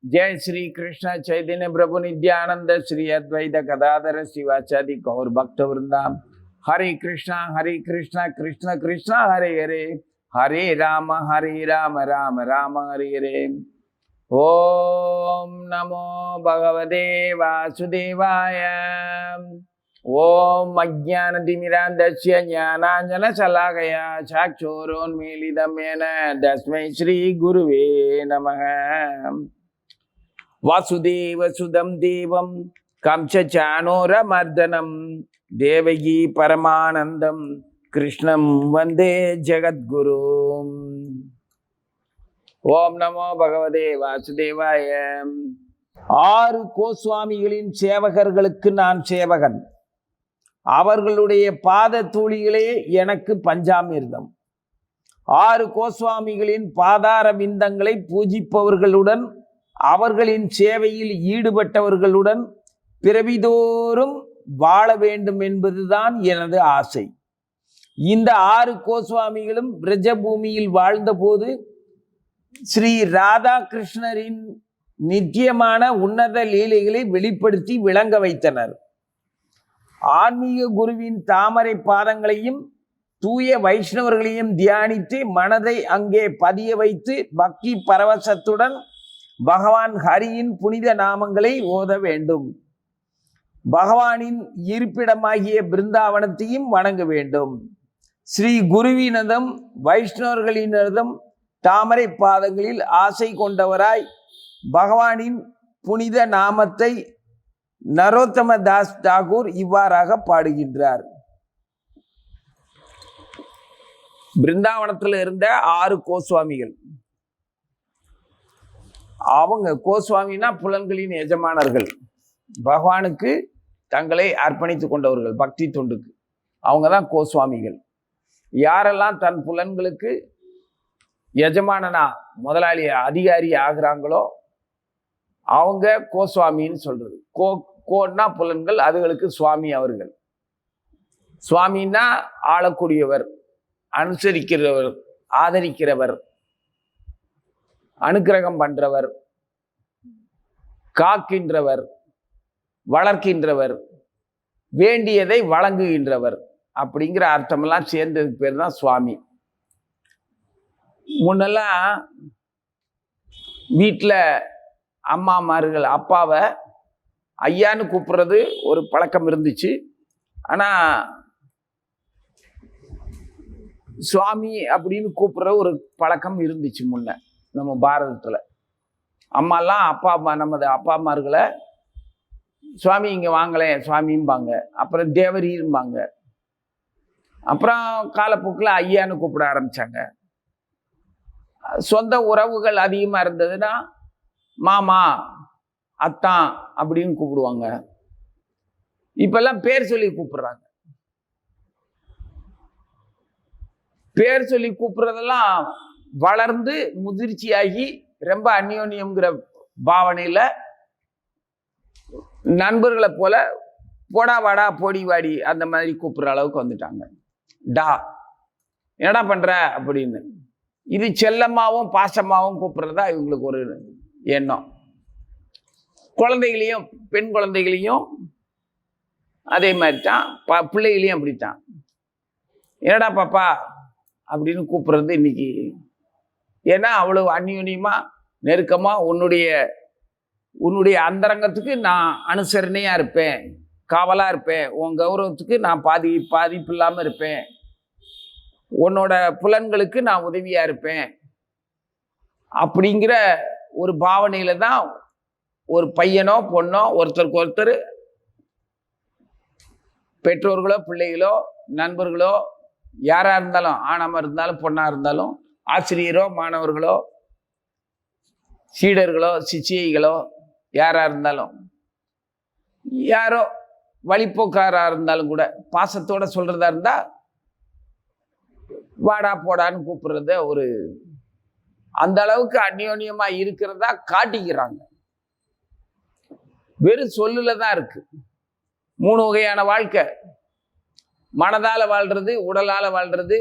जय श्री कृष्ण चैतन्य प्रभु नित्यानंद श्री अद्वैत गदाधर शिवाचार्य गौर भक्त वृंदा। हरे कृष्णा कृष्ण कृष्ण हरे हरे, हरे राम राम राम हरे हरे। ओम नमो भगवते वासुदेवाय। ओम अज्ञानतिमिरान्धस्य ज्ञानाञ्जनशलाकया चक्षुरोन्मीलितं येन तस्मै श्री गुरुवे नमः। वासुदेव सुदं देवं कंसचाणूरमर्दनं देवकी परमानंदं कृष्णं वंदे जगद्गुरुम्। ओम नमो भगवते वासुदेवाय। ஆறு கோஸ்வாமிகளின் சேவகர்களுக்கு நான் சேவகன், அவர்களுடைய பாத தூளிகளே எனக்கு பஞ்சாமிர்தம். ஆறு கோஸ்வாமிகளின் பாதார விந்தங்களை பூஜிப்பவர்களுடன், அவர்களின் சேவையில் ஈடுபட்டவர்களுடன் பிறவிதோறும் வாழ வேண்டும் என்பதுதான் எனது ஆசை. இந்த ஆறு கோஸ்வாமிகளும் பிரஜபூமியில் வாழ்ந்தபோது ஸ்ரீ ராதாகிருஷ்ணரின் நித்தியமான உன்னத லீலைகளை வெளிப்படுத்தி விளங்க வைத்தனர். ஆன்மீக குருவின் தாமரை பாதங்களையும் தூய வைஷ்ணவர்களையும் தியானித்து மனதை அங்கே பதிய வைத்து பக்தி பரவசத்துடன் பகவான் ஹரியின் புனித நாமங்களை ஓத வேண்டும். பகவானின் இருப்பிடமாகிய பிருந்தாவனத்தையும் வணங்க வேண்டும். ஸ்ரீ குருவினதும் வைஷ்ணவர்களினதும் தாமரை பாதங்களில் ஆசை கொண்டவராய் பகவானின் புனித நாமத்தை நரோத்தம தாஸ் தாகூர் இவ்வாறாக பாடுகின்றார். பிருந்தாவனத்தில் இருந்த ஆறு கோஸ்வாமிகள், அவங்க கோஸ்வாமினா புலன்களின் எஜமானர்கள், பகவானுக்கு தங்களை அர்ப்பணித்து கொண்டவர்கள் பக்தி தொண்டுக்கு, அவங்க தான் கோஸ்வாமிகள். யாரெல்லாம் தன் புலன்களுக்கு எஜமானனா முதலாளி அதிகாரி ஆகிறாங்களோ அவங்க கோஸ்வாமின்னு சொல்றது. கோன்னா புலன்கள், அதுகளுக்கு சுவாமி அவர்கள். சுவாமின்னா ஆளக்கூடியவர், அனுசரிக்கிறவர், ஆதரிக்கிறவர், அனுக்கிரகம் பண்றவர், காக்கின்றவர், வளர்க்கின்றவர், வேண்டியதை வழங்குகின்றவர் அப்படிங்கிற அர்த்தமெல்லாம் சேர்ந்ததுக்கு பேர் தான் சுவாமி. முன்னெல்லாம் வீட்டில் அம்மாமார்கள் அப்பாவை ஐயான்னு கூப்பிடுறது ஒரு பழக்கம் இருந்துச்சு. ஆனால் சுவாமி அப்படின்னு கூப்பிடுற ஒரு பழக்கம் இருந்துச்சு முன்ன நம்ம பாரதத்தில். அம்மாலாம் நமது அப்பா அம்மார்களை சுவாமி இங்கே வாங்கலேன் சுவாமிம்பாங்க, அப்புறம் தேவரீம்பாங்க, அப்புறம் காலப்போக்கில் ஐயான்னு கூப்பிட ஆரம்பித்தாங்க. சொந்த உறவுகள் அதிகமாக இருந்ததுன்னா மாமா அத்தான் அப்படின்னு கூப்பிடுவாங்க. இப்பெல்லாம் பேர் சொல்லி கூப்பிடுறாங்க. பேர் சொல்லி கூப்பிடுறதெல்லாம் வளர்ந்து முதிர்ச்சியாகி ரொம்ப அந்யோன்யம்ங்கிற பாவனையில நண்பர்களை போல போடா வாடா போடி வாடி அந்த மாதிரி கூப்பிடுற அளவுக்கு வந்துட்டாங்க. டா என்னடா பண்ற அப்படின்னு. இது செல்லமாவும் பாசமாவும் கூப்பிடுறதா இவங்களுக்கு ஒரு எண்ணம். குழந்தைகளையும் பெண் குழந்தைகளையும் அதே மாதிரி தான், பிள்ளைகளையும் அப்படித்தான். என்னடா பாப்பா அப்படின்னு கூப்பிடுறது இன்னைக்கு. ஏன்னா அவ்வளவு அந்யோன்யமா நெருக்கமா உன்னுடைய அந்தரங்கத்துக்கு நான் அனுசரணையா இருப்பேன், காவலா இருப்பேன், உன் கௌரவத்துக்கு நான் பாதிப்பு இல்லாம இருப்பேன், உன்னோட புலன்களுக்கு நான் உதவியா இருப்பேன் அப்படிங்கிற ஒரு பாவனையில தான் ஒரு பையனோ பொண்ணோ ஒருத்தருக்கு ஒருத்தர், பெற்றோர்களோ பிள்ளைகளோ நண்பர்களோ யாரா இருந்தாலும், ஆணாம இருந்தாலும் பொண்ணா இருந்தாலும், ஆசிரியரோ மாணவர்களோ சீடர்களோ சிச்சியைகளோ யாரா இருந்தாலும், யாரோ வழிப்போக்காரா இருந்தாலும் கூட பாசத்தோட சொல்றதா இருந்தா வாடா போடான்னு கூப்பிடுறத ஒரு அந்த அளவுக்கு அந்யோன்யமா இருக்கிறதா காட்டிக்கிறாங்க. வெறும் சொல்லுல தான் இருக்கு. 3 வகையான வாழ்க்கை: மனதால வாழ்றது, உடலால வாழ்றது,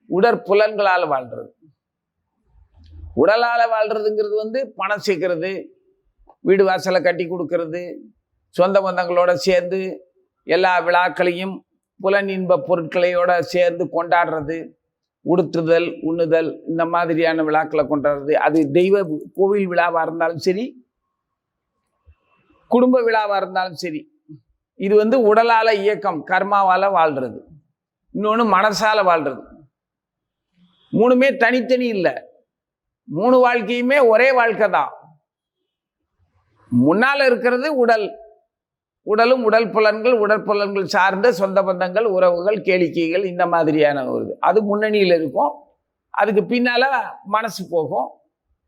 உடற்புலன்களால் வாழ்றது. உடலால் வாழ்றதுங்கிறது வந்து பணம் சேர்க்கறது, வீடு வாசலை கட்டி கொடுக்கறது, சொந்த பந்தங்களோட சேர்ந்து எல்லா விழாக்களையும் புலன் இன்ப பொருட்களையோட சேர்ந்து கொண்டாடுறது, உடுத்துதல், உண்ணுதல், இந்த மாதிரியான விழாக்களை கொண்டாடுறது. அது தெய்வ கோவில் விழாவாக இருந்தாலும் சரி, குடும்ப விழாவாக இருந்தாலும் சரி. இது வந்து உடலால் இயக்கம், கர்மாவால் வாழ்றது. இன்னொன்று மனசால வாழ்றது. மூணுமே தனித்தனி இல்லை, 3 வாழ்க்கையுமே ஒரே வாழ்க்கை தான். முன்னால் இருக்கிறது உடல், உடலும் உடல் புலன்கள், உடற்புலன்கள் சார்ந்த சொந்த பந்தங்கள், உறவுகள், கேளிக்கைகள், இந்த மாதிரியான ஒரு அது முன்னணியில் இருக்கும். அதுக்கு பின்னால மனசு போகும்,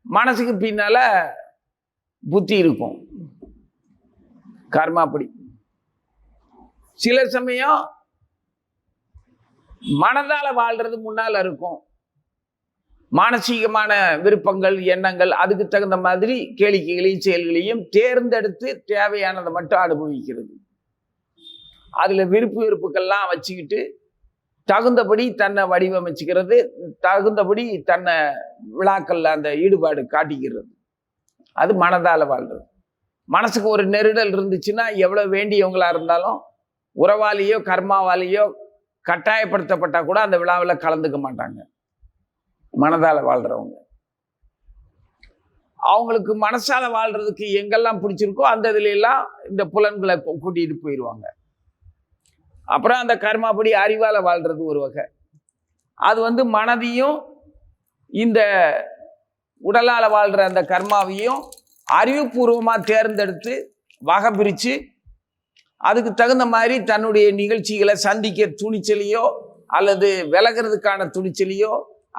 மனசுக்கு பின்னால புத்தி இருக்கும். கர்மாப்படி சில சமயம் மனதால வாழ்றது முன்னால இருக்கும். மானசீகமான விருப்பங்கள், எண்ணங்கள், அதுக்கு தகுந்த மாதிரி கேளிக்கைகளையும் செயல்களையும் தேர்ந்தெடுத்து தேவையானதை மட்டும் அனுபவிக்கிறது. அதுல வெறுப்புக்கள்லாம் வச்சுக்கிட்டு தகுந்தபடி தன்னை வடிவமைச்சுக்கிறது, தகுந்தபடி தன்னை விழாக்கள்ல அந்த ஈடுபாடு காட்டிக்கிறது. அது மனதால வாழ்றது. மனசுக்கு ஒரு நெருடல் இருந்துச்சுன்னா எவ்வளவு வேண்டியவங்களா இருந்தாலும் உறவாளியோ கர்மாவாலியோ கட்டாயப்படுத்தப்பட்டா கூட அந்த விழாவில் கலந்துக்க மாட்டாங்க. மனதால வாழ்றவங்க அவங்களுக்கு மனசால வாழ்றதுக்கு எங்கெல்லாம் பிடிச்சிருக்கோ அந்த இதுல எல்லாம் இந்த புலன்களை கூட்டிட்டு போயிடுவாங்க. அப்புறம் அந்த கர்மாப்படி அறிவால வாழ்றது ஒரு வகை. அது வந்து மனதையும் இந்த உடலால வாழ்ற அந்த கர்மாவையும் அறிவுபூர்வமா தேர்ந்தெடுத்து வகை பிரிச்சு அதுக்கு தகுந்த மாதிரி தன்னுடைய நிகழ்ச்சிகளை சந்திக்க துணிச்சலையோ அல்லது விலகிறதுக்கான துணிச்சலையோ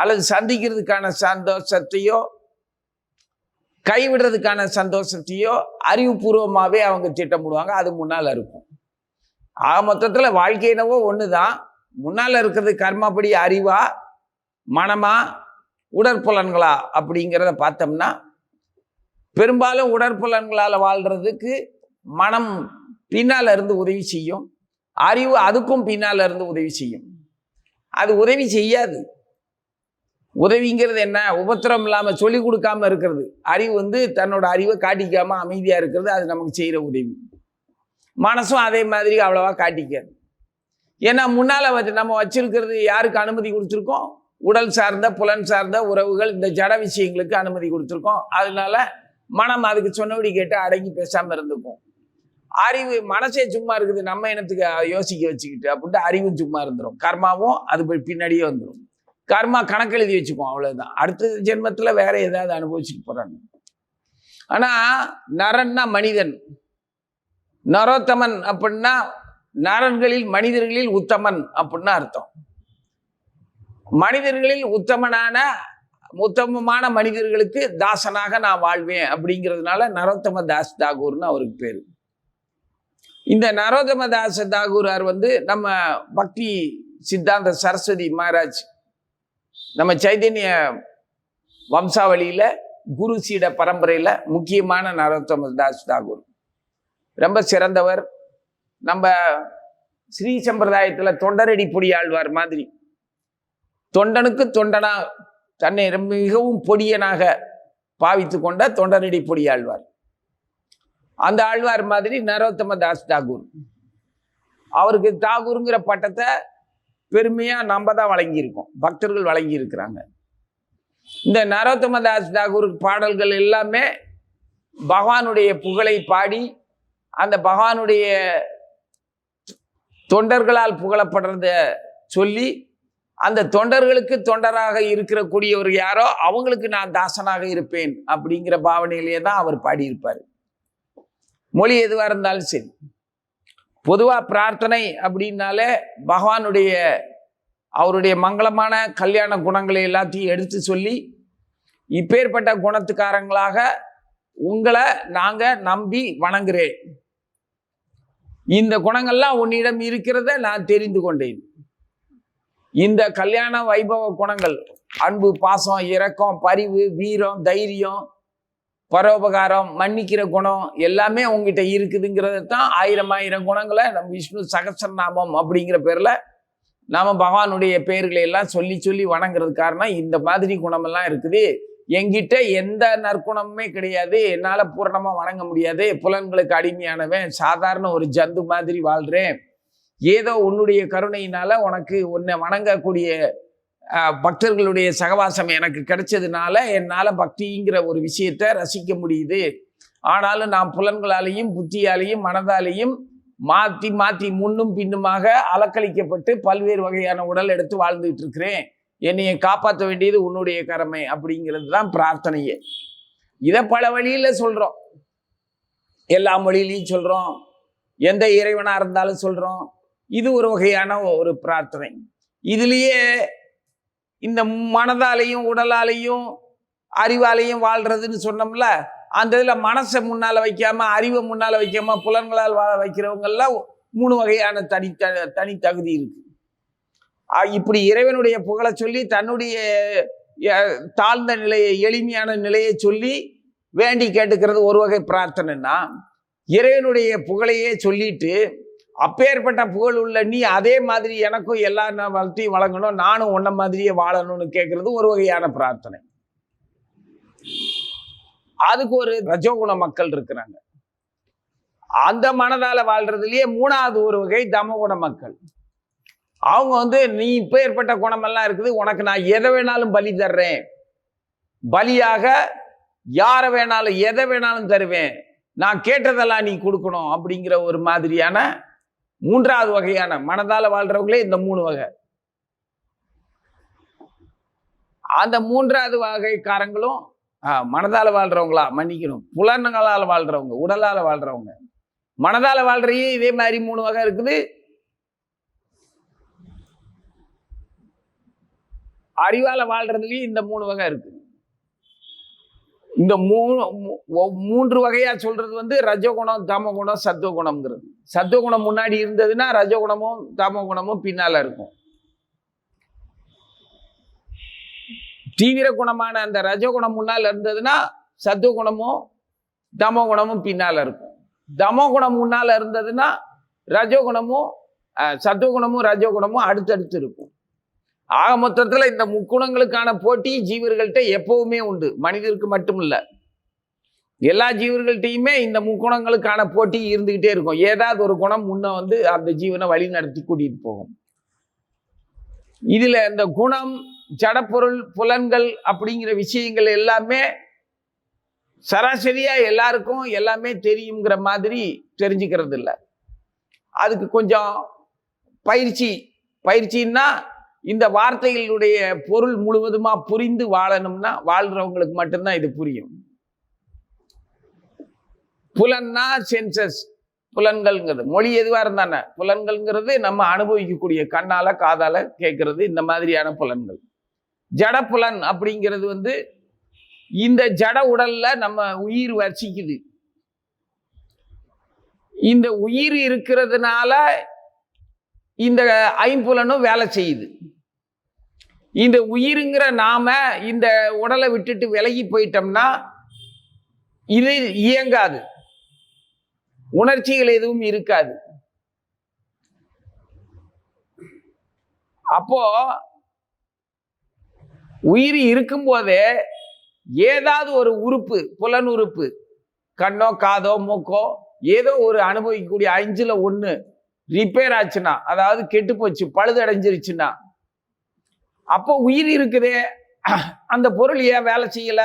அல்லது சந்திக்கிறதுக்கான சந்தோஷத்தையோ கைவிடுறதுக்கான சந்தோஷத்தையோ அறிவுபூர்வமாகவே அவங்க திட்டமிடுவாங்க. அது முன்னால் இருக்கும். ஆக மொத்தத்தில் வாழ்க்கை என்னவோ ஒன்று தான். முன்னால் இருக்கிறது கர்மாப்படி அறிவா, மனமா, உடற்புலன்களா அப்படிங்கிறத பார்த்தோம்னா பெரும்பாலும் உடற்புலன்களால் வாழ்றதுக்கு மனம் பின்னால் இருந்து உதவி செய்யும், அறிவு அதுக்கும் பின்னால் இருந்து உதவி செய்யும். அது உதவி செய்யாது. உதவிங்கிறது என்ன? உபத்திரம் இல்லாமல் சொல்லி கொடுக்காம இருக்கிறது. அறிவு வந்து தன்னோட அறிவை காட்டிக்காம அமைதியா இருக்கிறது, அது நமக்கு செய்யற உதவி. மனசும் அதே மாதிரி அவ்வளவா காட்டிக்காது. ஏன்னா முன்னால நம்ம வச்சிருக்கிறது யாருக்கு அனுமதி கொடுத்துருக்கோம்? உடல் சார்ந்த புலன் சார்ந்த உறவுகள், இந்த ஜட விஷயங்களுக்கு அனுமதி கொடுத்துருக்கோம். அதனால மனம் அதுக்கு சொன்னபடி கேட்டு அடங்கி பேசாம இருந்துக்கும். அறிவு மனசே சும்மா இருக்குது, நம்ம இனத்துக்கு யோசிக்க வச்சுக்கிட்டு அப்படின்ட்டு அறிவும் சும்மா இருந்துடும். கர்மாவும் அது பின்னாடியே வந்துடும். கர்மா கணக்கெழுதி வச்சுக்கும், அவ்வளவுதான். அடுத்த ஜென்மத்துல வேற ஏதாவது அனுபவிச்சுட்டு போறாங்க. ஆனா நரன்னா மனிதன், நரோத்தமன் அப்படின்னா நரன்களில் மனிதர்களில் உத்தமன் அப்படின்னு அர்த்தம். மனிதர்களில் உத்தமமான மனிதர்களுக்கு தாசனாக நான் வாழ்வேன் அப்படிங்கிறதுனால நரோத்தம தாஸ் தாகூர்னு அவருக்கு பேரு. இந்த நரோத்தம தாஸ் தாகூரார் வந்து நம்ம பக்தி சித்தாந்த சரஸ்வதி மகாராஜ் நம்ம சைதன்ய வம்சாவளியில குரு சீட பரம்பரையில முக்கியமான நரோத்தம தாஸ் தாகூர் ரொம்ப சிறந்தவர். நம்ம ஸ்ரீ சம்பிரதாயத்துல தொண்டரடி பொடியாழ்வார் மாதிரி தொண்டனுக்கு தொண்டனா தன்னை மிகவும் பொடியனாக பாவித்து கொண்ட தொண்டரடி பொடியாழ்வார். அந்த ஆழ்வார் மாதிரி நரோத்தம தாஸ் தாகூர். அவருக்கு தாகூருங்கிற பட்டத்தை பெருமையா நம்ம தான் வழங்கியிருக்கோம், பக்தர்கள் வழங்கி இருக்கிறாங்க. இந்த நரோத்தம தாஸ் தாகூர் பாடல்கள் எல்லாமே பகவானுடைய புகழை பாடி அந்த பகவானுடைய தொண்டர்களால் புகழப்படுறத சொல்லி அந்த தொண்டர்களுக்கு தொண்டராக இருக்கக்கூடியவர் யாரோ அவங்களுக்கு நான் தாசனாக இருப்பேன் அப்படிங்கிற பாவனையிலேயே தான் அவர் பாடியிருப்பார். மொழி எதுவாக இருந்தாலும் சரி. பொதுவாக பிரார்த்தனை அப்படின்னாலே பகவானுடைய அவருடைய மங்களமான கல்யாண குணங்களை எல்லாத்தையும் எடுத்து சொல்லி இப்பேற்பட்ட குணத்துக்காரங்களாக உங்களை நாங்க நம்பி வணங்குறேன், இந்த குணங்கள்லாம் உன்னிடம் இருக்கிறத நான் தெரிந்து கொண்டேன். இந்த கல்யாண வைபவ குணங்கள் அன்பு, பாசம், இரக்கம், பரிவு, வீரம், தைரியம், பரோபகாரம், மன்னிக்கிற குணம் எல்லாமே உங்ககிட்ட இருக்குதுங்கிறத தான் 1000 குணங்களை நம்ம விஷ்ணு சகஸ்ரநாமம் அப்படிங்கிற பேர்ல நாம பகவானுடைய பெயர்களை எல்லாம் சொல்லி சொல்லி வணங்குறது காரணம் இந்த மாதிரி குணமெல்லாம் இருக்குது. என்கிட்ட எந்த நற்குணமுமே கிடையாது, என்னால பூரணமா வணங்க முடியாது, புலன்களுக்கு அடிமையானவன், சாதாரண ஒரு ஜந்து மாதிரி வாழ்றேன், ஏதோ உன்னுடைய கருணையினால உனக்கு உன்னை வணங்கக்கூடிய பக்தர்களுடைய சகவாசம் எனக்கு கிடைச்சதுனால என்னால பக்திங்கிற ஒரு விஷயத்தை ரசிக்க முடியுது. ஆனாலும் நான் புலன்களாலேயும் புத்தியாலேயும் மனதாலேயும் மாற்றி மாற்றி முன்னும் பின்னுமாக அலக்களிக்கப்பட்டு பல்வேறு வகையான உடல் எடுத்து வாழ்ந்துட்டு இருக்கிறேன், என்னையை காப்பாற்ற வேண்டியது உன்னுடைய கடமை அப்படிங்கிறது தான் பிரார்த்தனையே. இதை பல வழியில் சொல்கிறோம், எல்லா மொழியிலையும் சொல்கிறோம், எந்த இறைவனாக இருந்தாலும் சொல்கிறோம். இது ஒரு வகையான ஒரு பிரார்த்தனை. இதுலேயே இந்த மனதாலையும் உடலாலையும் அறிவாலையும் வாழ்றதுன்னு சொன்னோம்ல, அந்த இதில் மனசை முன்னால் வைக்காம அறிவை முன்னால் வைக்காம புலன்களால் வாழ வைக்கிறவங்கெல்லாம் 3 வகையான தனி தகுதி இருக்கு. இப்படி இறைவனுடைய புகழை சொல்லி தன்னுடைய தாழ்ந்த நிலையை எளிமையான நிலையை சொல்லி வேண்டி கேட்டுக்கிறது ஒரு வகை பிரார்த்தனைன்னா, இறைவனுடைய புகழையே சொல்லிட்டு அப்பேற்பட்ட புகழ் உள்ள நீ அதே மாதிரி எனக்கும் எல்லா வளர்த்தையும் வழங்கணும், நானும் உன்ன மாதிரியே வாழணும்னு கேட்கறது ஒரு வகையான பிரார்த்தனை. அதுக்கு ஒரு ரஜோகுண மக்கள் இருக்கிறாங்க. அந்த மனதால வாழ்றதுலயே 3வது ஒரு வகை தமகுண மக்கள். அவங்க நீ இப்ப ஏற்பட்ட குணமெல்லாம் இருக்குது, உனக்கு நான் எதை வேணாலும் பலி தர்றேன், பலியாக யாரை வேணாலும் எதை வேணாலும் தருவேன், நான் கேட்டதெல்லாம் நீ கொடுக்கணும் அப்படிங்கிற ஒரு மாதிரியான 3வது வகையான மனதால வாழ்றவங்களே இந்த 3 வகை. அந்த 3வது வகைக்காரங்களும் மனதால வாழ்றவங்களா மன்னிக்கணும், புலன்களால் வாழ்றவங்க, உடலால வாழ்றவங்க. மனதால வாழ்றையே இதே மாதிரி 3 வகை இருக்குது. அறிவால வாழ்றதுலயும் இந்த 3 வகை இருக்கு. இந்த 3 வகையா சொல்றது ரஜகுணம், தமகுணம், சத்துவகுணம்ங்கிறது. சத்துவகுணம் முன்னாடி இருந்ததுன்னா ரஜகுணமும் தமகுணமும் பின்னால இருக்கும். தீவிர குணமான அந்த ரஜகுணம் முன்னால் இருந்ததுன்னா சத்துவகுணமும் தமகுணமும் பின்னால இருக்கும். தமகுணம் முன்னால இருந்ததுன்னா ரஜகுணமும் சத்துவகுணமும் ரஜகுணமும் அடுத்தடுத்து இருக்கும். ஆக மொத்தத்துல இந்த முக்குணங்களுக்கான போட்டி ஜீவர்கள்ட்ட எப்பவுமே உண்டு. மனிதருக்கு மட்டும் இல்ல, எல்லா ஜீவர்கள்ட்டையுமே இந்த முக்குணங்களுக்கான போட்டி இருந்துகிட்டே இருக்கும். ஏதாவது ஒரு குணம் முன்ன அந்த ஜீவனை வழி நடத்தி கூட்டிட்டு போகும். இதுல இந்த குணம், ஜடப்பொருள், புலன்கள் அப்படிங்கிற விஷயங்கள் எல்லாமே சராசரியா எல்லாருக்கும் எல்லாமே தெரியுங்கிற மாதிரி தெரிஞ்சுக்கிறது இல்லை. அதுக்கு கொஞ்சம் பயிற்சின்னா இந்த வார்த்தைகளுடைய பொருள் முழுவதுமா புரிந்து வாழணும்னா வாழ்றவங்களுக்கு மட்டும்தான் இது புரியும். புலன்னா சென்சஸ், புலன்கள்ங்கிறது மொழி எதுவா இருந்தானே, புலன்கள்ங்கிறது நம்ம அனுபவிக்கக்கூடிய கண்ணால காதால கேட்கறது, இந்த மாதிரியான புலன்கள். ஜட புலன் அப்படிங்கிறது இந்த ஜட உடல்ல நம்ம உயிர் வசிக்குது. இந்த உயிர் இருக்கிறதுனால இந்த ஐம்புலனும் வேலை செய்யுது. இந்த உயிருங்கிற நாம இந்த உடலை விட்டுட்டு விலகி போயிட்டோம்னா இது இயங்காது, உணர்ச்சிகள் எதுவும் இருக்காது. அப்போ உயிர் இருக்கும் போதே ஏதாவது ஒரு உறுப்பு, புலன் உறுப்பு, கண்ணோ காதோ மூக்கோ ஏதோ ஒரு அனுபவிக்கக்கூடிய 5ல் 1 ரிப்பேர் ஆச்சுன்னா, அதாவது கெட்டு போச்சு, பழுதடைஞ்சிருச்சுன்னா, அப்போ உயிர் இருக்குதே அந்த பொருள் ஏன் வேலை செய்யல,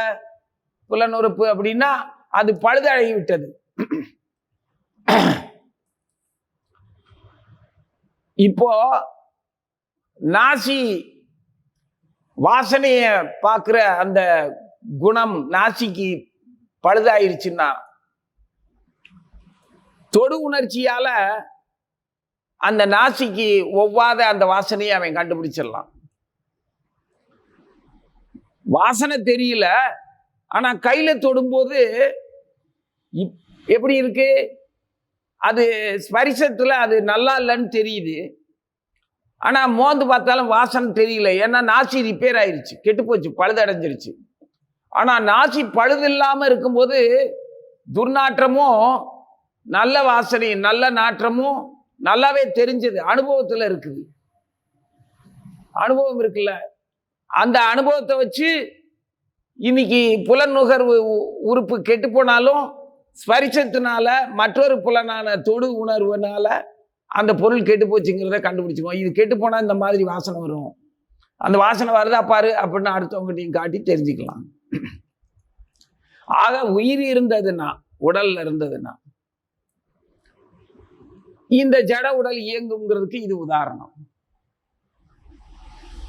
புலன் உறுப்பு அப்படின்னா அது பழுதடைந்து விட்டது. இப்போ நாசி வாசனைய பார்க்கிற அந்த குணம் நாசிக்கு பழுதாயிருச்சுன்னா தொடு உணர்ச்சியால அந்த நாசிக்கு ஒவ்வாத அந்த வாசனையை அவன் கண்டுபிடிச்சிடலாம். வாசனை தெரியல, ஆனா கையில தொடும்போது எப்படி இருக்கு, அது ஸ்பரிசத்துல அது நல்லா இல்லைன்னு தெரியுது. ஆனா மோந்து பார்த்தாலும் வாசனை தெரியல, ஏன்னா நாசி ரிப்பேர் ஆயிடுச்சு, கெட்டு போச்சு, பழுதடைஞ்சிருச்சு. ஆனா நாசி பழுது இல்லாம இருக்கும்போது துர்நாற்றமும் நல்ல வாசனை நல்ல நாற்றமும் நல்லாவே தெரிஞ்சது, அனுபவத்துல இருக்குது. அனுபவம் இருக்குல்ல, அந்த அனுபவத்தை வச்சு இன்னைக்கு புலனுகர்வு உறுப்பு கெட்டு போனாலும் ஸ்பரிசத்தினால மற்றொரு புலனான தொடு உணர்வுனால அந்த பொருள் கெட்டு போச்சுங்கிறத கண்டுபிடிச்சிக்குவோம். இது கெட்டு போனால் இந்த மாதிரி வாசனை வரும், அந்த வாசனை வருதா பாரு அப்படின்னு அடுத்தவங்ககிட்டையும் காட்டி தெரிஞ்சுக்கலாம். ஆக உயிர் இருந்ததுன்னா, உடல்ல இருந்ததுன்னா இந்த ஜட உடல் இயங்குங்கிறதுக்கு இது உதாரணம்.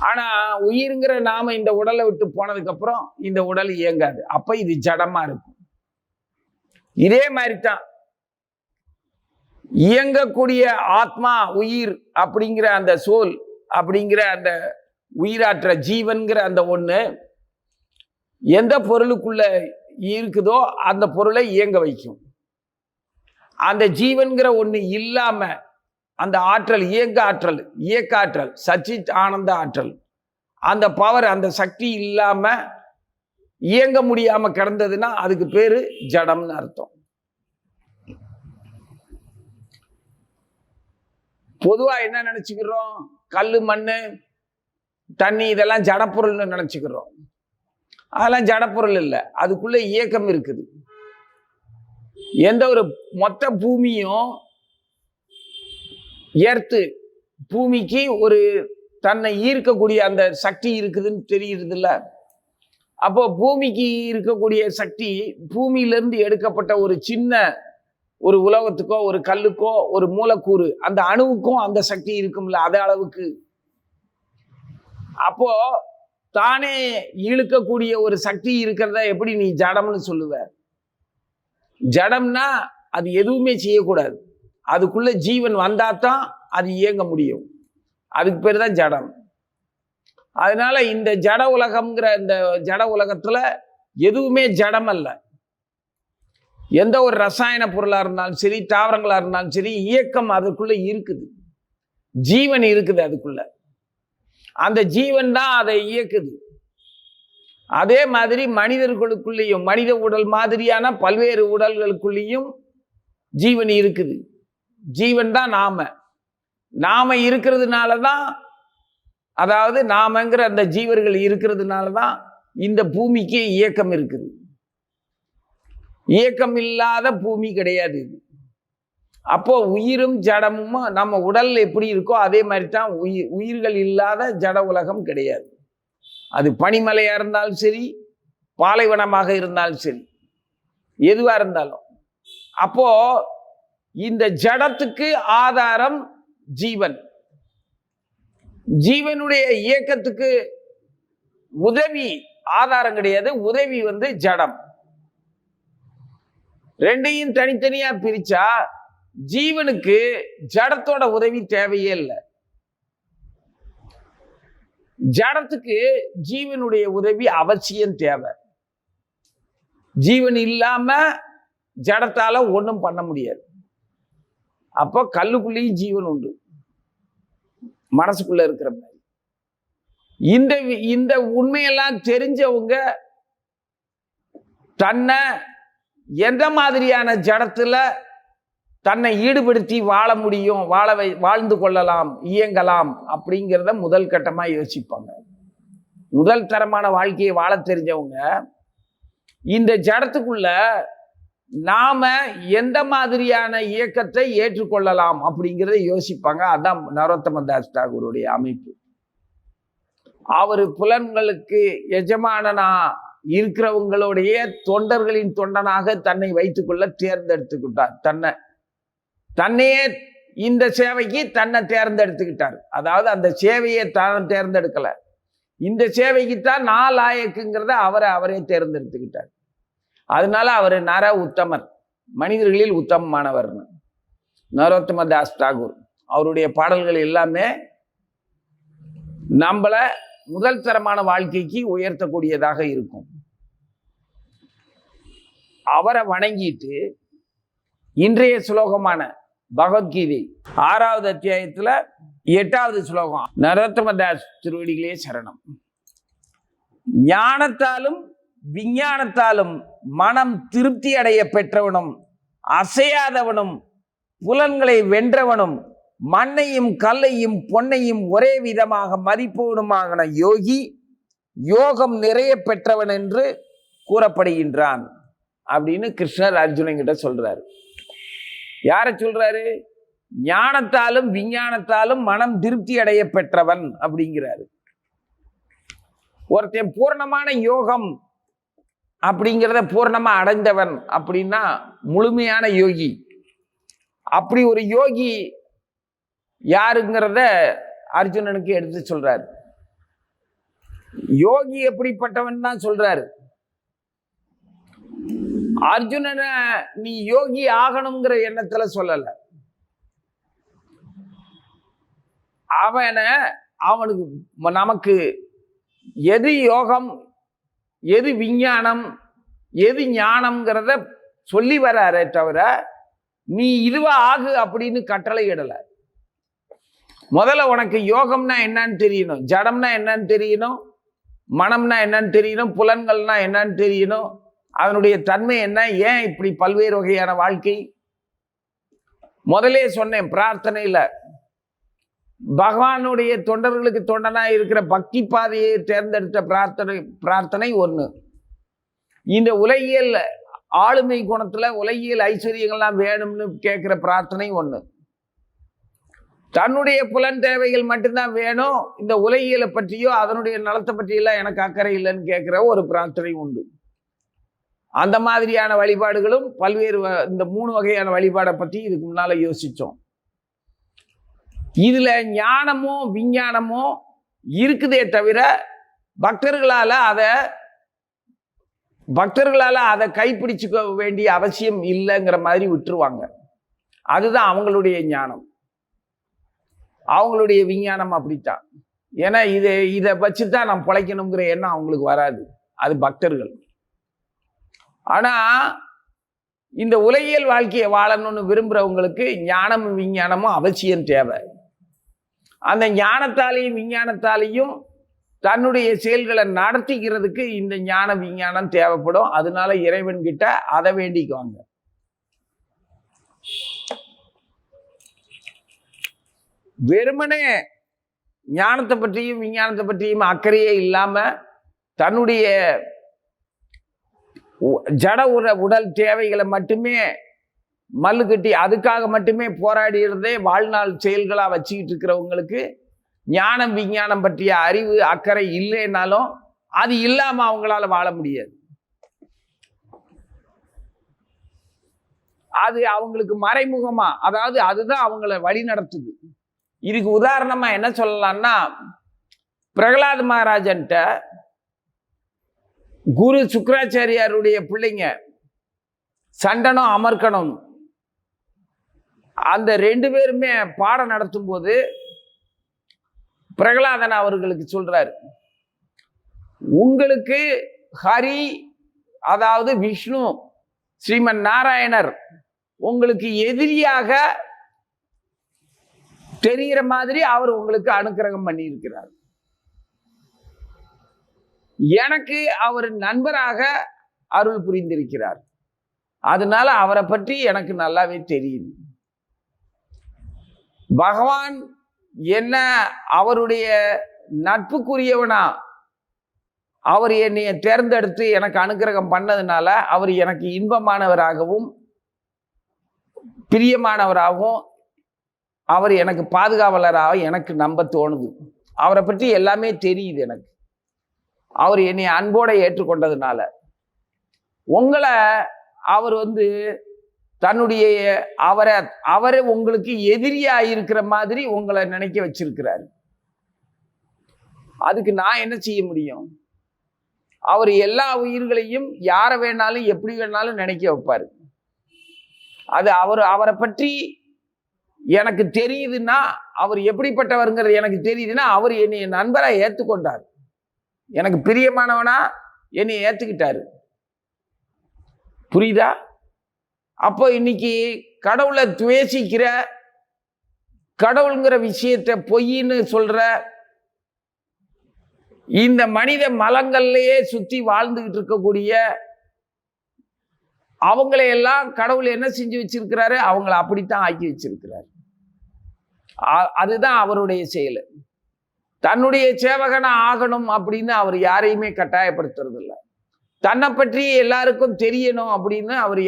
ஆனா உயிருங்கிற நாம இந்த உடலை விட்டு போனதுக்கு அப்புறம் இந்த உடல் இயங்காது. அப்ப இது ஜடமா இருக்கும். இதே மாதிரி தான் இயங்கக்கூடிய ஆத்மா, உயிர் அப்படிங்கிற அந்த சோல் அப்படிங்கிற அந்த உயிராற்ற ஜீவன்கிற அந்த ஒண்ணு எந்த பொருளுக்குள்ள இருக்குதோ அந்த பொருளை இயங்க வைக்கும். அந்த ஜீவன்கிற ஒண்ணு இல்லாம அந்த ஆற்றல், இயக்க ஆற்றல், சச்சித் ஆனந்த ஆற்றல், அந்த பவர், அந்த சக்தி இல்லாம இயங்க முடியாம கிடந்ததுன்னா அதுக்கு பேரு ஜடம்னு அர்த்தம். பொதுவா என்ன நினைச்சுக்கிறோம்? கல்லு, மண்ணு, தண்ணி இதெல்லாம் ஜடப்பொருள்னு நினைச்சுக்கிறோம். அதெல்லாம் ஜடப்பொருள் இல்லை, அதுக்குள்ள இயக்கம் இருக்குது. எந்த ஒரு மொத்த பூமியும் எர்த்து, பூமிக்கு ஒரு தன்னை ஈர்க்கக்கூடிய அந்த சக்தி இருக்குதுன்னு தெரியுது இல்ல? அப்போ பூமிக்கு இருக்கக்கூடிய சக்தி பூமியிலிருந்து எடுக்கப்பட்ட ஒரு சின்ன ஒரு உலகத்துக்கோ ஒரு கல்லுக்கோ ஒரு மூலக்கூறு, அந்த அணுவுக்கும் அந்த சக்தி இருக்கும்ல, அதே அளவுக்கு. அப்போ தானே இழுக்கக்கூடிய ஒரு சக்தி இருக்கிறத எப்படி நீ ஜடம்னு சொல்லுவ? ஜடம்னா அது எதுவுமே செய்யக்கூடாது, அதுக்குள்ள ஜீவன் வந்தாதான் அது இயங்க முடியும். அதுக்கு பேர் தான் ஜடம். அதனால இந்த ஜட உலகம்ங்கிற இந்த ஜட உலகத்துல எதுவுமே ஜடம் அல்ல. எந்த ஒரு ரசாயன பொருளா இருந்தாலும் சரி, தாவரங்களா இருந்தாலும் சரி, இயக்கம் அதுக்குள்ள இருக்குது, ஜீவன் இருக்குது அதுக்குள்ள. அந்த ஜீவன் தான் அதை இயக்குது. அதே மாதிரி மனிதர்களுக்குள்ளேயும், மனித உடல் மாதிரியான பல்வேறு உடல்களுக்குள்ளேயும் ஜீவன் இருக்குது. ஜீவன் தான் நாம இருக்கிறதுனால தான், அதாவது நாமங்கிற அந்த ஜீவர்கள் இருக்கிறதுனால தான் இந்த பூமிக்கு இயக்கம் இருக்குது. இயக்கம் இல்லாத பூமி கிடையாது இது. அப்போ உயிரும் ஜடமும் நம்ம உடல் எப்படி இருக்கோ அதே மாதிரி தான் உயிர்கள் இல்லாத ஜட உலகம் கிடையாது. அது பனிமலையா இருந்தாலும் சரி, பாலைவனமாக இருந்தாலும் சரி, எதுவா இருந்தாலும். அப்போ இந்த ஜடத்துக்கு ஆதாரம் ஜீவன். ஜீவனுடைய இயக்கத்துக்கு உதவி ஆதாரம் கிடையாது, உதவி ஜடம். ரெண்டையும் தனித்தனியா பிரிச்சா ஜீவனுக்கு ஜடத்தோட உதவி தேவையே இல்லை. ஜடத்துக்கு ஜீவனுடைய உதவி அவசியம் தேவை. ஜீவன் இல்லாம ஜடத்தால ஒன்றும் பண்ண முடியாது. அப்போ கல்லுக்குள்ளேயும் ஜீவன் உண்டு, மனசுக்குள்ள இருக்கிற மாதிரி. இந்த உண்மையெல்லாம் தெரிஞ்சவங்க தன்னை எந்த மாதிரியான ஜடத்துல தன்னை ஈடுபடுத்தி வாழ முடியும், வாழ்ந்து கொள்ளலாம், இயங்கலாம் அப்படிங்கிறத முதல் கட்டமா யோசிப்பாங்க. முதல் தரமான வாழ்க்கையை வாழ தெரிஞ்சவங்க இந்த ஜடத்துக்குள்ள நாம எந்த மாதிரியான இயக்கத்தை ஏற்றுக்கொள்ளலாம் அப்படிங்கிறத யோசிப்பாங்க. அதான் நரோத்தம தாஸ் தாகூருடைய அமைப்பு. அவர் புலன்களுக்கு எஜமானனா இருக்கிறவங்களுடைய தொண்டர்களின் தொண்டனாக தன்னை வைத்துக்கொள்ள தேர்ந்தெடுத்துக்கிட்டார். தன்னையே இந்த சேவைக்கு தன்னை தேர்ந்தெடுத்துக்கிட்டார். அதாவது அந்த சேவையை தான் தேர்ந்தெடுக்கல, இந்த சேவைக்கு தான் நான் லாயக்குங்கிறத அவரே தேர்ந்தெடுத்துக்கிட்டார். அதனால அவர் நர உத்தமர், மனிதர்களில் உத்தமமானவர். நரோத்தம தாஸ் தாகூர் அவருடைய பாடல்கள் எல்லாமே நம்மள முதல் தரமான வாழ்க்கைக்கு உயர்த்தக்கூடியதாக இருக்கும். அவரை வணங்கிட்டு இன்றைய ஸ்லோகமான பகவத்கீதை 6வது அத்தியாயத்துல 8வது ஸ்லோகம், நரோத்தம தாஸ் திருவடிகளே சரணம். ஞானத்தாலும் விஞ்ஞானத்தாலும் மனம் திருப்தி அடைய பெற்றவனும், அசையாதவனும், புலன்களை வென்றவனும், மண்ணையும் கல்லையும் பொன்னையும் ஒரே விதமாக மதிப்பவனுமான யோகி யோகம் நிறைய பெற்றவன் என்று கூறப்படுகின்றான் அப்படின்னு கிருஷ்ணர் அர்ஜுனன் கிட்ட சொல்றாரு. யார சொல்றாரு? ஞானத்தாலும் விஞ்ஞானத்தாலும் மனம் திருப்தி அடைய பெற்றவன் அப்படிங்கிறாரு. ஒருத்தன் பூர்ணமான யோகம் அப்படிங்கிறத பூர்ணமா அடைந்தவன் அப்படின்னா முழுமையான யோகி. அப்படி ஒரு யோகி யாருங்கிறத அர்ஜுனனுக்கு எடுத்து சொல்றாரு. யோகி எப்படிப்பட்டவன் தான் சொல்றாரு. அர்ஜுனனை நீ யோகி ஆகணுங்கிற எண்ணத்துல சொல்லல. அவனுக்கு நமக்கு எது யோகம், எது விஞ்ஞானம், எது ஞானம்ங்கிறத சொல்லி வராரே தவிர நீ இதுவா ஆகு அப்படின்னு கட்டளை இடல. முதல்ல உனக்கு யோகம்னா என்னன்னு தெரியணும், ஜடம்னா என்னன்னு தெரியணும், மனம்னா என்னன்னு தெரியணும், புலன்கள்னா என்னன்னு தெரியணும், அதனுடைய தன்மை என்ன, ஏன் இப்படி பல்வேறு வகையான வாழ்க்கை. முதலே சொன்னேன், பிரார்த்தனையில பகவானுடைய தொண்டர்களுக்கு தொண்டனா இருக்கிற பக்தி பாதையை தேர்ந்தெடுத்த பிரார்த்தனை ஒண்ணு. இந்த உலகியல் ஆளுமை குணத்துல உலகியல் ஐஸ்வர்யங்கள்லாம் வேணும்னு கேட்கிற பிரார்த்தனை ஒண்ணு. தன்னுடைய புலன் தேவைகள் மட்டும்தான் வேணும், இந்த உலகியலை பற்றியோ அதனுடைய நலத்தை பற்றியெல்லாம் எனக்கு அக்கறை இல்லைன்னு கேட்கிற ஒரு பிரார்த்தனை உண்டு. அந்த மாதிரியான வழிபாடுகளும் பல்வேறு, இந்த 3 வகையான வழிபாடை பற்றி இதுக்கு முன்னால யோசிச்சோம். இதுல ஞானமோ விஞ்ஞானமோ இருக்குதே தவிர பக்தர்களால அதை கைப்பிடிச்சுக்க வேண்டிய அவசியம் இல்லைங்கிற மாதிரி விட்டுருவாங்க. அதுதான் அவங்களுடைய ஞானம், அவங்களுடைய விஞ்ஞானம் அப்படித்தான். ஏன்னா இதை வச்சுதான் நான் பிழைக்கணுங்கிற எண்ணம் அவங்களுக்கு வராது, அது பக்தர்கள். ஆனா இந்த உலகியல் வாழ்க்கையை வாழணும்னு விரும்புறவங்களுக்கு ஞானமும் விஞ்ஞானமும் அவசியம் தேவை. அந்த ஞானத்தாலையும் விஞ்ஞானத்தாலையும் தன்னுடைய செயல்களை நடத்திக்கிறதுக்கு இந்த ஞான விஞ்ஞானம் தேவைப்படும். அதனால இறைவன் கிட்ட அதை வேண்டிக்குவாங்க. வெறுமனே ஞானத்தை பற்றியும் விஞ்ஞானத்தை பற்றியும் அக்கறையே இல்லாம தன்னுடைய ஜட உடல் தேவைகளை மட்டுமே மல்லு கட்டி அதுக்காக மட்டுமே போராடுகிறதே வாழ்நாள் செயல்களா வச்சுக்கிட்டு இருக்கிறவங்களுக்கு ஞானம் விஞ்ஞானம் பற்றிய அறிவு அக்கறை இல்லைன்னாலும் அது இல்லாம அவங்களால வாழ முடியாது. அது அவங்களுக்கு மறைமுகமா, அதாவது அதுதான் அவங்கள வழி நடத்துது. இதுக்கு உதாரணமா என்ன சொல்லலாம்னா, பிரகலாத் மகாராஜன்ட்ட குரு சுக்கராச்சாரியாருடைய பிள்ளைங்க சண்டனும் அமர்க்கணும், அந்த 2 பேருமே பாடம் நடத்தும் போது பிரகலாதன் அவர்களுக்கு சொல்றாரு, உங்களுக்கு ஹரி, அதாவது விஷ்ணு ஸ்ரீமன் நாராயணர் உங்களுக்கு எதிரியாக தெரிகிற மாதிரி அவர் உங்களுக்கு அனுக்கிரகம் பண்ணி இருக்கிறார். எனக்கு அவர் நண்பராக அருள் புரிந்திருக்கிறார். அதனால அவரை பற்றி எனக்கு நல்லாவே தெரியுது. பகவான் என்ன அவருடைய நட்புக்குரியவனா அவர் என்னைய தேர்ந்தெடுத்து எனக்கு அனுக்கிரகம் பண்ணதுனால அவர் எனக்கு இன்பமானவராகவும் பிரியமானவராகவும் அவர் எனக்கு பாதுகாவலராக எனக்கு நம்ப தோணுது. அவரை பற்றி எல்லாமே தெரியுது எனக்கு, அவர் என்னை அன்போட ஏற்றுக்கொண்டதுனால. உங்களை அவர் தன்னுடைய அவரை உங்களுக்கு எதிரியா இருக்கிற மாதிரி உங்களை நினைக்க வச்சிருக்கிறாரு. அதுக்கு நான் என்ன செய்ய முடியும்? அவர் எல்லா உயிர்களையும் யாரை வேணாலும் எப்படி வேணாலும் நினைக்க வைப்பாரு. அது அவரை பற்றி எனக்கு தெரியுதுன்னா, அவர் எப்படிப்பட்டவருங்கிறது எனக்கு தெரியுதுன்னா, அவர் என்னை நண்பரா ஏற்றுக்கொண்டார், எனக்கு பிரியமானவனா என்னை ஏத்துக்கிட்டாரு. புரியுதா? அப்போ இன்னைக்கு கடவுளை துவேசிக்கிற, கடவுளுங்கிற விஷயத்தை பொய்ன்னு சொல்ற இந்த மனித மலங்கள்லயே சுத்தி வாழ்ந்துகிட்டு இருக்கக்கூடிய அவங்களையெல்லாம் கடவுள் என்ன செஞ்சு வச்சிருக்கிறாரு? அவங்கள அப்படித்தான் ஆக்கி வச்சிருக்கிறாரு. அதுதான் அவருடைய செயல். தன்னுடைய சேவகனா ஆகணும் அப்படின்னு அவர் யாரையுமே கட்டாயப்படுத்துறது இல்லை. தன்னை பற்றி எல்லாருக்கும் தெரியணும் அப்படின்னு அவர்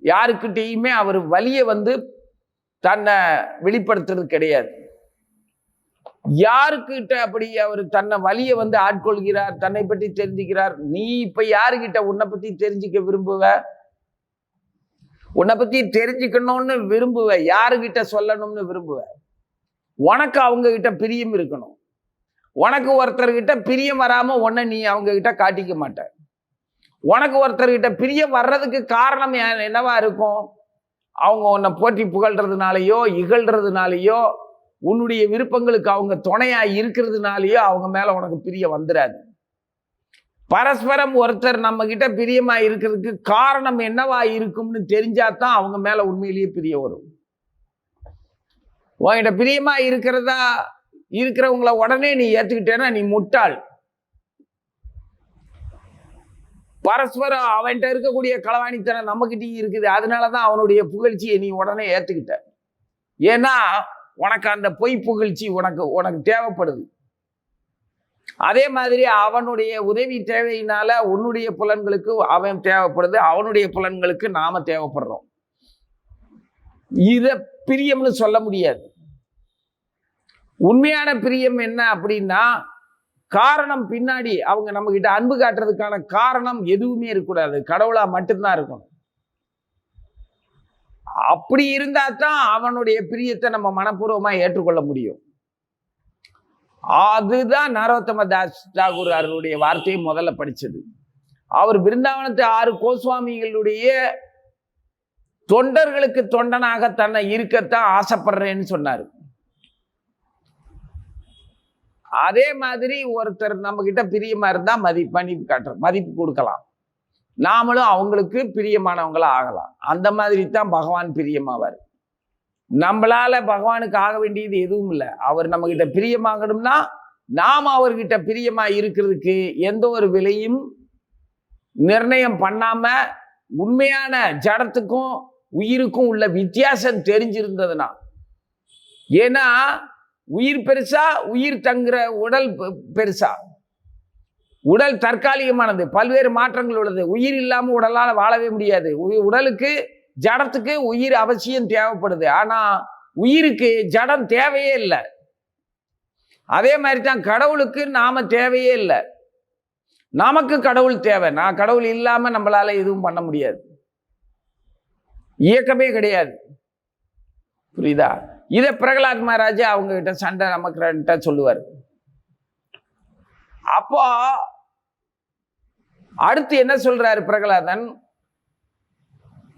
யாருக்கிட்டையுமே அவர் வலிய தன்னை வெளிப்படுத்துறது கிடையாது. யாருக்கிட்ட அப்படி அவர் தன்னை வலிய ஆட்கொள்கிறார், தன்னை பற்றி தெரிஞ்சுக்கிறார்? நீ இப்ப யாருக்கிட்ட உன்னை பத்தி தெரிஞ்சுக்க விரும்புவ? உன்னை பத்தி தெரிஞ்சுக்கணும்னு விரும்புவ? யாருக்கிட்ட சொல்லணும்னு விரும்புவ? உனக்கு அவங்க கிட்ட பிரியம் இருக்கணும். உனக்கு ஒருத்தர்கிட்ட பிரியம் வராம உன்னை நீ அவங்க கிட்ட காட்டிக்க மாட்ட. உனக்கு ஒருத்தர்கிட்ட பிரியம் வர்றதுக்கு காரணம் என்னவா இருக்கும்? அவங்க உன்னை போற்றி புகழ்றதுனாலயோ இகழ்றதுனாலயோ உன்னுடைய விருப்பங்களுக்கு அவங்க துணையா இருக்கிறதுனாலயோ அவங்க மேல உனக்கு பிரியம் வந்துடாது. பரஸ்பரம் ஒருத்தர் நம்ம கிட்ட பிரியமா இருக்கிறதுக்கு காரணம் என்னவா இருக்கும்னு தெரிஞ்சாதான் அவங்க மேல உண்மையிலேயே பிரியம் வரும். உன்கிட்ட பிரியமா இருக்கிறவங்கள உடனே நீ ஏத்துக்கிட்டேன்னா நீ முட்டாள். பரஸ்பரம் அவன்கிட்ட இருக்கக்கூடிய களவாணித்தனம் நம்மகிட்டயும் இருக்குது. அதனாலதான் அவனுடைய புகழ்ச்சியை நீ உடனே ஏத்துக்கிட்ட. ஏன்னா உனக்கு அந்த பொய் புகழ்ச்சி உனக்கு தேவைப்படுது. அதே மாதிரி அவனுடைய உதவி தேவையினால உன்னுடைய புலன்களுக்கு அவன் தேவைப்படுது, அவனுடைய புலன்களுக்கு நாம தேவைப்படுறோம். இத பிரியம்னு சொல்ல முடியாது. உண்மையான பிரியம் என்ன அப்படின்னா, காரணம் பின்னாடி அவங்க நம்ம கிட்ட அன்பு காட்டுறதுக்கான காரணம் எதுவுமே இருக்கக்கூடாது, கடவுளா மட்டும்தான் இருக்கணும். அப்படி இருந்தா தான் அவனுடைய பிரியத்தை நம்ம மனப்பூர்வமா ஏற்றுக்கொள்ள முடியும். அதுதான் நரோத்தம தாஸ் தாகூர் அவருடைய வார்த்தையை முதல்ல படிச்சது. அவர் பிருந்தாவனத்து 6 கோஸ்வாமிகளுடைய தொண்டர்களுக்கு தொண்டனாக தன்னை இருக்கத்தான் ஆசைப்படுறேன்னு சொன்னாரு. அதே மாதிரி ஒருத்தர் நம்ம கிட்ட பிரியமா இருந்தா மதிப்பு கொடுக்கலாம், நாமளும் அவங்களுக்கு பிரியமானவங்களா ஆகலாம். அந்த மாதிரி தான் பகவான் பிரியமாவார். நம்மளால பகவானுக்கு ஆக வேண்டியது எதுவும் இல்லை. அவர் நம்ம கிட்ட பிரியமாகணும்னா நாம் அவர்கிட்ட பிரியமா இருக்கிறதுக்கு எந்த ஒரு விலையும் நிர்ணயம் பண்ணாம, உண்மையான ஜடத்துக்கும் உயிருக்கும் உள்ள வித்தியாசம் தெரிஞ்சிருந்ததுன்னா. ஏன்னா உயிர் பெருசா, உயிர் தங்குற உடல் பெருசா? உடல் தற்காலிகமானது, பல்வேறு மாற்றங்கள் உள்ளது. உயிர் இல்லாம உடலால வாழவே முடியாது. உடலுக்கு ஜடத்துக்கு உயிர் அவசியம் தேவைப்படுது. ஆனா உயிருக்கு ஜடம் தேவையே இல்லை. அதே மாதிரி தான் கடவுளுக்கு நாம தேவையே இல்லை. நமக்கு கடவுள் தேவை. நான் கடவுள் இல்லாம நம்மளால எதுவும் பண்ண முடியாது, இயக்கமே கிடையாது. புரியுதா? இதை பிரகலாத் மகாராஜா அவங்க கிட்ட சண்டை நமக்கு சொல்லுவார். அப்போ அடுத்து என்ன சொல்றாரு பிரகலாதன்?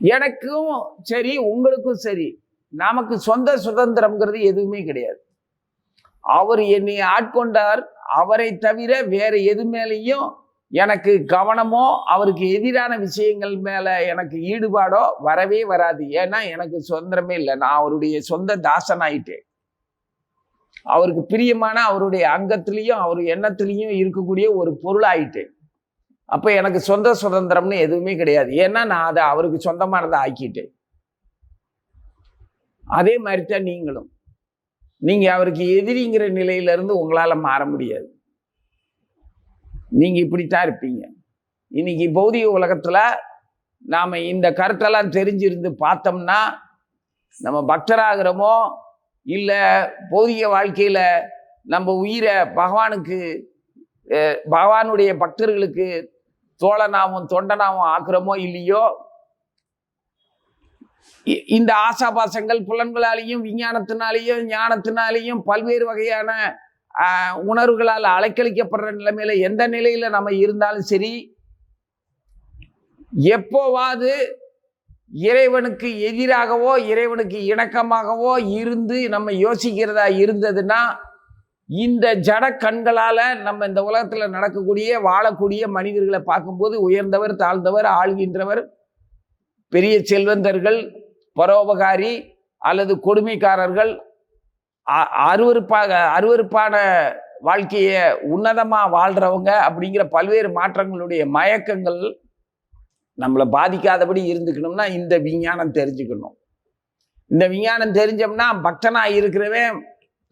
எனக்கும் சரி உங்களுக்கும் சரி நமக்கு சொந்த சுதந்திரம்ங்கிறது எதுவுமே கிடையாது. அவர் என்னை ஆட்கொண்டார். அவரை தவிர வேற எது மேலேயும் எனக்கு கவனமோ அவருக்கு எதிரான விஷயங்கள் மேல எனக்கு ஈடுபாடோ வரவே வராது. ஏன்னா எனக்கு சுதந்திரமே இல்லை. நான் அவருடைய சொந்த தாசன் ஆயிட்டேன். அவருக்கு பிரியமான அவருடைய அங்கத்திலையும் அவர் எண்ணத்திலையும் இருக்கக்கூடிய ஒரு பொருள் ஆயிட்டேன். அப்ப எனக்கு சொந்த சுதந்திரம்னு எதுவுமே கிடையாது. ஏன்னா நான் அதை அவருக்கு சொந்தமானதை ஆக்கிட்டேன். அதே மாதிரி தான் நீங்களும். நீங்க அவருக்கு எதிரிங்கிற நிலையில இருந்து உங்களால மாற முடியாது. நீங்க இப்படித்தான் இருப்பீங்க. இன்னைக்கு பௌதிக உலகத்துல நாம இந்த கருத்தெல்லாம் தெரிஞ்சிருந்து பார்த்தோம்னா நம்ம பக்தராகிறோமோ இல்ல பௌதிக வாழ்க்கையில நம்ம உயிரை பகவானுடைய பக்தர்களுக்கு தோழனாவும் தொண்டனாவும் ஆக்குறோமோ இல்லையோ, இந்த ஆசாபாசங்கள் புலன்களாலேயும் விஞ்ஞானத்தினாலேயும் ஞானத்தினாலேயும் பல்வேறு வகையான உணர்வுகளால் அலைக்கழிக்கப்படுற நிலைமையில எந்த நிலையில நம்ம இருந்தாலும் சரி, எப்போவாது இறைவனுக்கு எதிராகவோ இறைவனுக்கு இணக்கமாகவோ இருந்து நம்ம யோசிக்கிறதா இருந்ததுன்னா, இந்த ஜட கண்களால நம்ம இந்த உலகத்துல நடக்கக்கூடிய வாழக்கூடிய மனிதர்களை பார்க்கும்போது உயர்ந்தவர் தாழ்ந்தவர், ஆள்கின்றவர், பெரிய செல்வந்தர்கள், பரோபகாரி அல்லது கொடுமைக்காரர்கள், அருவருப்பான வாழ்க்கையை உன்னதமா வாழ்றவங்க அப்படிங்கிற பல்வேறு மாற்றங்களுடைய மயக்கங்கள் நம்மளை பாதிக்காதபடி இருந்துக்கணும்னா இந்த விஞ்ஞானம் தெரிஞ்சுக்கணும். இந்த விஞ்ஞானம் தெரிஞ்சோம்னா பக்தனா இருக்கிறவன்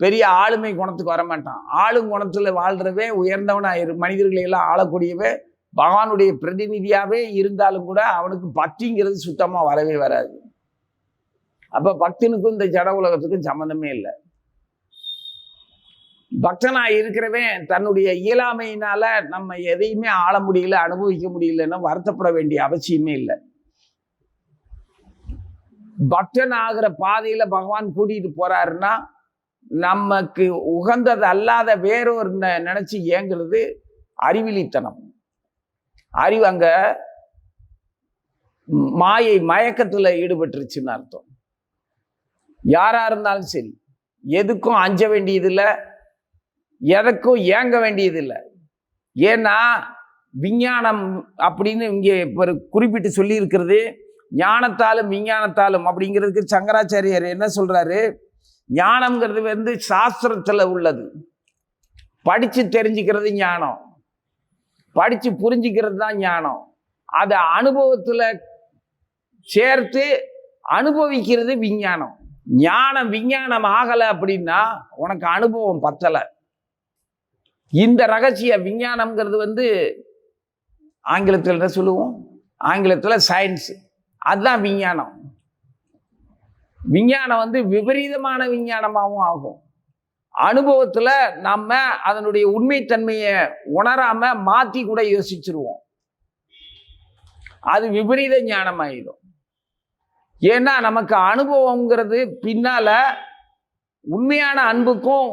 பெரிய ஆளுமை குணத்துக்கு வரமாட்டான். ஆளும் குணத்துல வாழ்றவே உயர்ந்தவனா மனிதர்களை எல்லாம் ஆளக்கூடியவே பகவானுடைய பிரதிநிதியாவே இருந்தாலும் கூட அவனுக்கு பக்திங்கிறது சுத்தமா வரவே வராது. அப்ப பக்தனுக்கும் இந்த ஜட உலகத்துக்கும் சம்மந்தமே இல்லை. பக்தனா இருக்கிறவன் தன்னுடைய இயலாமையினால நம்ம எதையுமே ஆள முடியல, அனுபவிக்க முடியலன்னு வருத்தப்பட வேண்டிய அவசியமே இல்லை. பக்தன் ஆகிற பாதையில பகவான் கூட்டிட்டு போறாருன்னா நமக்கு உகந்தது அல்லாத வேறொரு நினைச்சு ஏங்குறது அறிவிலித்தனம். அறிவு அங்க மாயை மயக்கத்துல ஈடுபட்டுருச்சுன்னு அர்த்தம். யாரா இருந்தாலும் சரி, எதுக்கும் அஞ்ச வேண்டியதில்லை, எதற்கும் ஏங்க வேண்டியதில்லை. ஏன்னா விஞ்ஞானம் அப்படின்னு இங்கே குறிப்பிட்டு சொல்லி இருக்கிறது ஞானத்தாலும் விஞ்ஞானத்தாலும் அப்படிங்கிறதுக்கு சங்கராச்சாரியர் என்ன சொல்றாரு, ஞானம்ங்கிறது சாஸ்திரத்துல உள்ளது, படிச்சு தெரிஞ்சுக்கிறது ஞானம், படிச்சு புரிஞ்சுக்கிறது தான் ஞானம். அதை அனுபவத்துல சேர்த்து அனுபவிக்கிறது விஞ்ஞானம். ஞானம் விஞ்ஞானம் ஆகலை அப்படின்னா உனக்கு அனுபவம் பத்தலை. இந்த ரகசிய விஞ்ஞானம்ங்கிறது ஆங்கிலத்தில் என்ன சொல்லுவோம், ஆங்கிலத்தில் சயின்ஸ், அதுதான் விஞ்ஞானம். விஞ்ஞானம் விபரீதமான விஞ்ஞானமாகவும் ஆகும். அனுபவத்தில் நம்ம அதனுடைய உண்மைத்தன்மையை உணராம மாற்றி கூட யோசிச்சிருவோம், அது விபரீத ஞானம் ஆயிடும். ஏன்னா நமக்கு அனுபவங்கிறது பின்னால உண்மையான அன்புக்கும்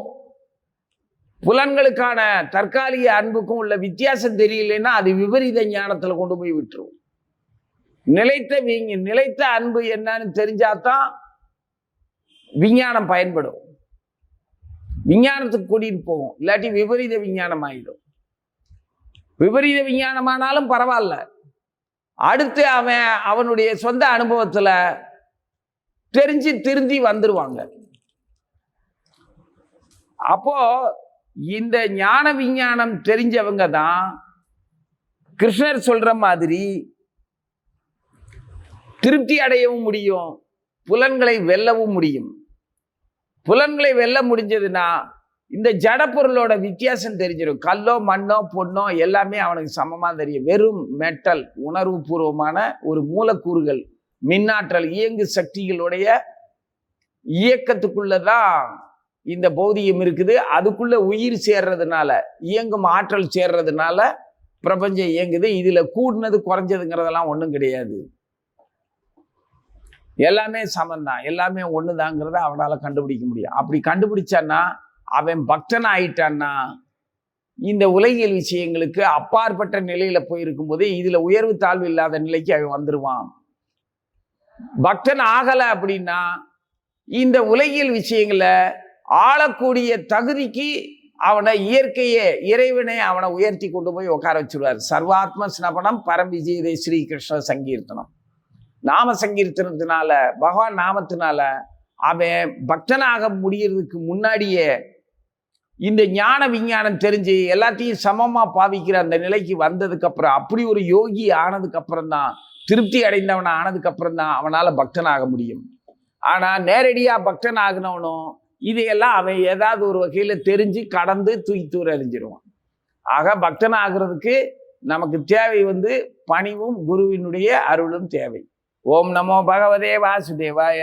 புலன்களுக்கான தற்காலிக அன்புக்கும் உள்ள வித்தியாசம் தெரியலன்னா அது விபரீத ஞானத்துல கொண்டு போய் விட்டுரும். நிலைத்த அன்பு என்னன்னு தெரிஞ்சாதான் விஞ்ஞானம் பயன்படும், விஞ்ஞானத்துக்கு கூட்டிட்டு போகும். இல்லாட்டி விபரீத விஞ்ஞானம் ஆயிடும். விபரீத விஞ்ஞானமானாலும் பரவாயில்ல, அடுத்து அவனுடைய சொந்த அனுபவத்துல தெரிஞ்சு திருந்தி வந்துருவாங்க. அப்போ இந்த ஞான விஞ்ஞானம் தெரிஞ்சவங்க தான் கிருஷ்ணர் சொல்ற மாதிரி திருப்தி அடையவும் முடியும், புலன்களை வெல்லவும் முடியும். புலன்களை வெல்ல முடிஞ்சதுன்னா இந்த ஜட பொருளோட வித்தியாசம் தெரிஞ்சிடும். கல்லோ மண்ணோ பொண்ணோ எல்லாமே அவனுக்கு சமமா தெரியும். வெறும் மெட்டல், உணர்வு பூர்வமான ஒரு மூலக்கூறுகள், மின்னாற்றல், இயங்கு சக்திகளுடைய இயக்கத்துக்குள்ளதான் இந்த பௌதிகம் இருக்குது. அதுக்குள்ள உயிர் சேர்றதுனால, இயங்கும் ஆற்றல் சேர்றதுனால பிரபஞ்சம் இயங்குது. இதுல கூடுனது குறைஞ்சதுங்கிறதெல்லாம் ஒன்றும் கிடையாது, எல்லாமே சமந்தான், எல்லாமே ஒண்ணுதாங்கிறத அவனால கண்டுபிடிக்க முடியும். அப்படி கண்டுபிடிச்சான்னா அவன் பக்தன் ஆயிட்டான்னா இந்த உலகியல் விஷயங்களுக்கு அப்பாற்பட்ட நிலையில போயிருக்கும் போது இதுல உயர்வு தாழ்வு இல்லாத நிலைக்கு அவன் வந்துருவான். பக்தன் ஆகல அப்படின்னா இந்த உலகியல் விஷயங்களை ஆளக்கூடிய தகுதிக்கு அவனை இயற்கையே, இறைவனை அவனை உயர்த்தி கொண்டு போய் உட்கார வச்சிருவார். சர்வாத்ம ஸ்னபனம் பரம் விஜயதே ஸ்ரீகிருஷ்ண சங்கீர்த்தனம். நாம சங்கீர்த்தனத்தினால, பகவான் நாமத்தினால அவன் பக்தனாக முடியறதுக்கு முன்னாடியே இந்த ஞான விஞ்ஞானம் தெரிஞ்சு எல்லாத்தையும் சமமா பாவிக்கிற அந்த நிலைக்கு வந்ததுக்கு அப்புறம், அப்படி ஒரு யோகி ஆனதுக்கு அப்புறம் தான், திருப்தி அடைந்தவன் ஆனதுக்கு அப்புறம் தான் அவனால பக்தனாக முடியும். ஆனா நேரடியா பக்தன் ஆகினவனும் இதையெல்லாம் அவன் ஏதாவது ஒரு வகையில தெரிஞ்சு கடந்து தூக்கி தூர எறிஞ்சிருவான். ஆக பக்தன் ஆகிறதுக்கு நமக்கு தேவை பணிவும் குருவினுடைய அருளும் தேவை. ஓம் நமோ பகவதே வாசுதேவாய.